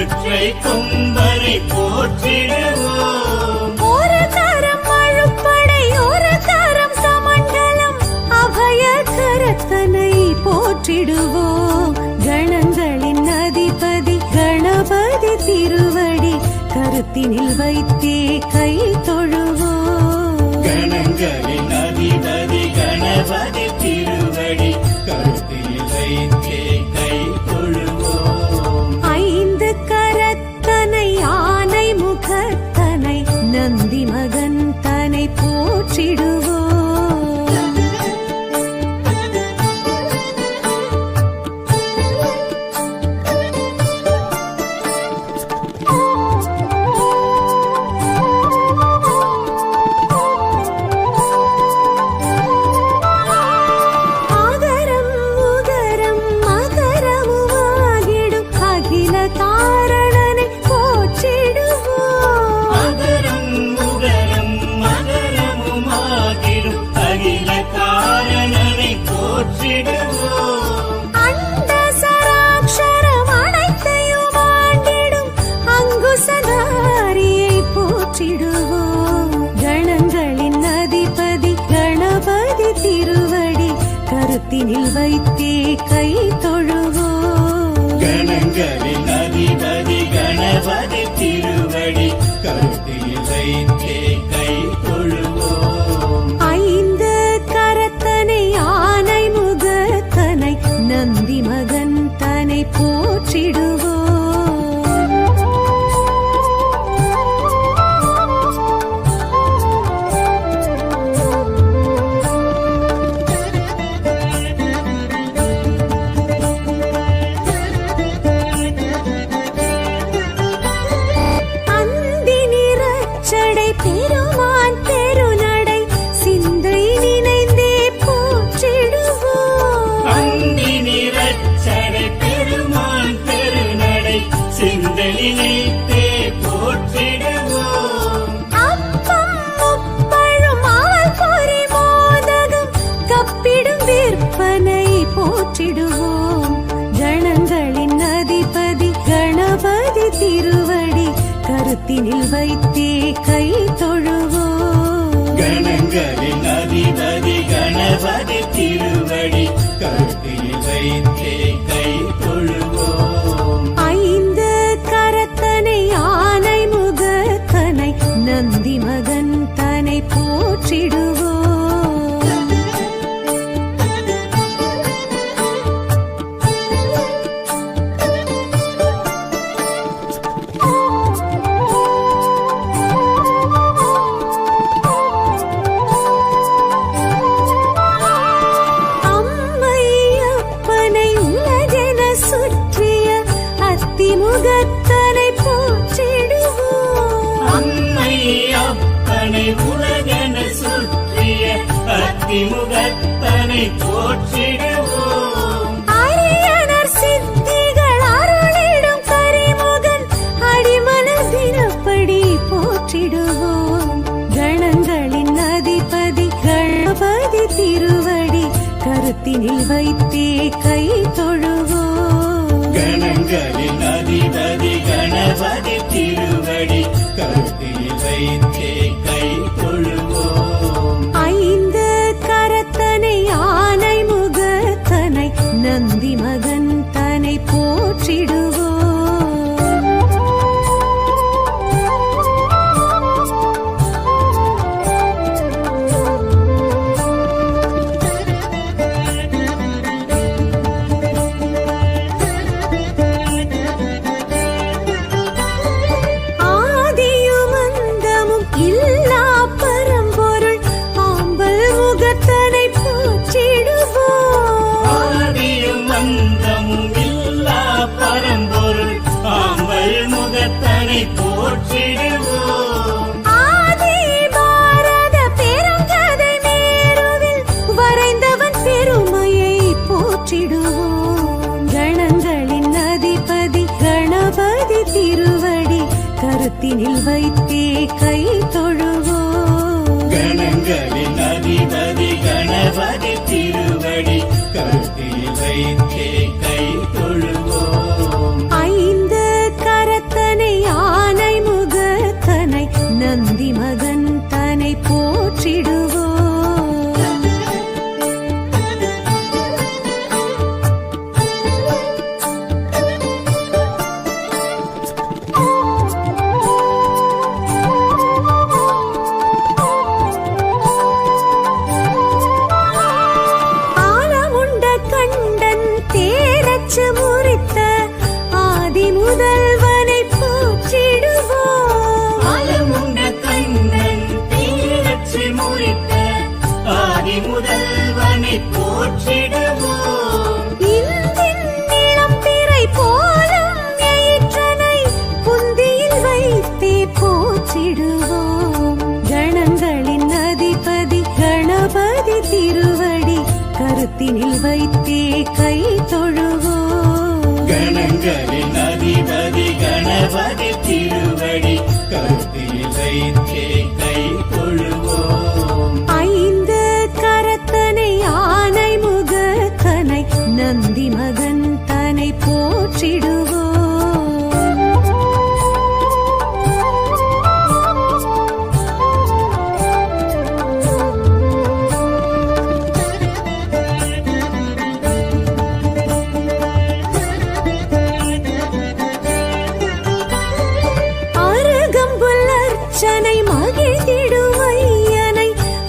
ஒற்றை கொம்பரை போற்றிடுவோம். ஒரு கரம் அழுப்படை ஒரு கரம் சமண்டலம் அபய கரத்தனை போற்றிடுவோம். கணங்களின் அதிபதி கணபதி திருவடி கருத்தினில் வைத்தே கை தொழுவோம். கணங்களின் அதிபதி கணபதி திருவடி கருத்தில் வைத்தே கை தொழுவோம். ஐந்து கரத்தனை ஆனை முகத்தனை நந்தி மகன் தனை போற்றிடுவோம். கணங்களின் அதிபதி கணபதி திருவடி கருத்தினில் வைத்தே கை தொழுவோம். கணங்களின் அதிபதி கணபதி திருவடி கருத்தில் வைத்தே கை தொழுவோம். ஐந்து கரத்தனை ஆனை முகத்தனை நந்தி மகன் தனை போற்றிடுவோம். பெருமான் பெருநடை சிந்தை நினைந்தே போற்றிடுவோம். அந்தி நிறச்சடை பெருமான் பெருநடை சிந்தை நினைத்தே போற்றிடுவோம். அப்பம் முப்பழும் ஆள் பொறி மோதகம் கப்பிடும் விற்பனை போற்றிடுவோம். கணங்களின் அதிபதி கணபதி திருவடி கருத்தினில் வைத்தே கை தொழுவோம். கணங்களின் அதிபதி கணபதி திருவடி கருத்தில் வைத்தே கை தொழுவோம். ஐந்து கரத்தனை ஆனை முகத்தனை நந்தி மகன் தனை போற்றிடுவோம். முகத்தனை போற்றிடுவோம். அம்மை அப்பனை உலகென சுற்றிய அத்திமுகத்தனை போற்றிடுவோம். அரியணர் சித்திகள் அருளிடும் கரிமுகன் அடிமலர் தினப்படி போற்றிடுவோம். கணங்களின் அதிபதி கணபதி திருவடி கருத்தினில் வைத்தே கை தொழுவோம். கணங்களின் அதிபதி கணபதி திருவடி கருத்தில் வைத்தே கை தொழுவோம். ஐந்து கரத்தனை ஆனை முகத்தனை நந்தி மகன் தனை போற்றிடுவோம். போற்றிடுவோம். ஆதி பாரத பெருங்கதை மேருவில் வரைந்தவன் பெருமையை போற்றிடுவோம். கணங்களின் அதிபதி கணபதி திருவடி கருத்தினில் வைத்தே கை தொழுவோம். கணங்களின் அதிபதி கணபதி திருவடி கருத்தில் வைத்தே கை தொழுவோம். ஐந்து கரத்தனை கருத்தினில் வைத்தே கை தொழுவோம். கணங்களின் அதிபதி கணபதி திருவடி கருத்தில் வைத்தே கை தொழுவோம். ஐந்து கரத்தனை ஆனை முகத்தனை நந்தி மகன் தனை போற்றிடுவோம். அருகம்புல்லர்ச்சனை மகிழ்ந்திடும் ஐயனை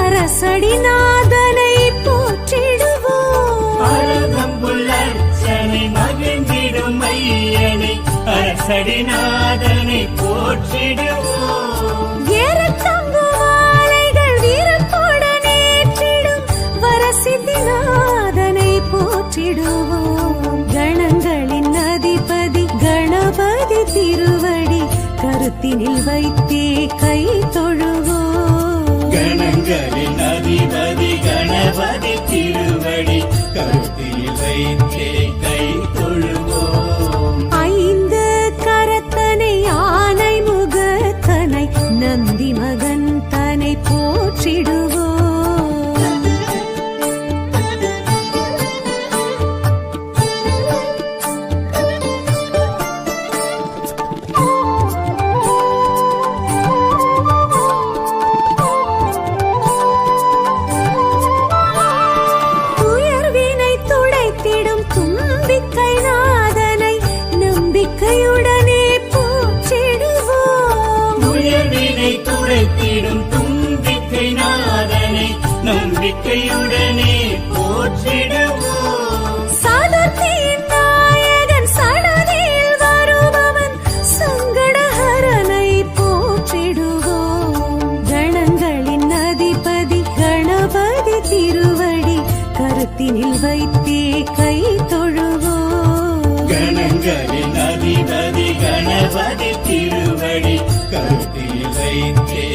அரசடிநாதனை போற்றிடுவோம். அழகம்புல்லர்ச்சனை மகிழ்ந்திடும் ஐயனை அரசடிநாதனை போற்றிடுவோம். ஏறத்தங்கு மாலைகள் வீரத்துடன் ஏற்றிடும் வரசித்திநாதனை போற்றிடுவோம். கணங்களின் அதிபதி கணபதி திருவடி கருத்தினில் வைத்தே கை தொழுவோம். கணங்களின் அதிபதி கணபதி திருவடி கருத்தில் வைத்தே கை தொழுவோம். ஐந்து கரத்தனை ஆனை முகத்தனை நந்தி மகன் தனை போற்றிடுவோம். துயர்வினை துடைத்திடும் தும்பிக்கை நாதனை நம்பிக்கையுடனே போற்றிடுவோம். உயர்வினை துடைத்திடும் தும்பிக்கை நாதனை நம்பிக்கையுடனே போற்றிடுவோம். சதுர்த்தியின் நாயகன் சடதியில் வருபவன் சங்கடஹரனை போற்றிடுவோம். கணங்களின் அதிபதி கணபதி திருவடி கருத்தினில் வைத்தே கை தொழுவோம். கணங்களின் அதிபதி கணபதி திருவடி கருத்தில் வைத்தே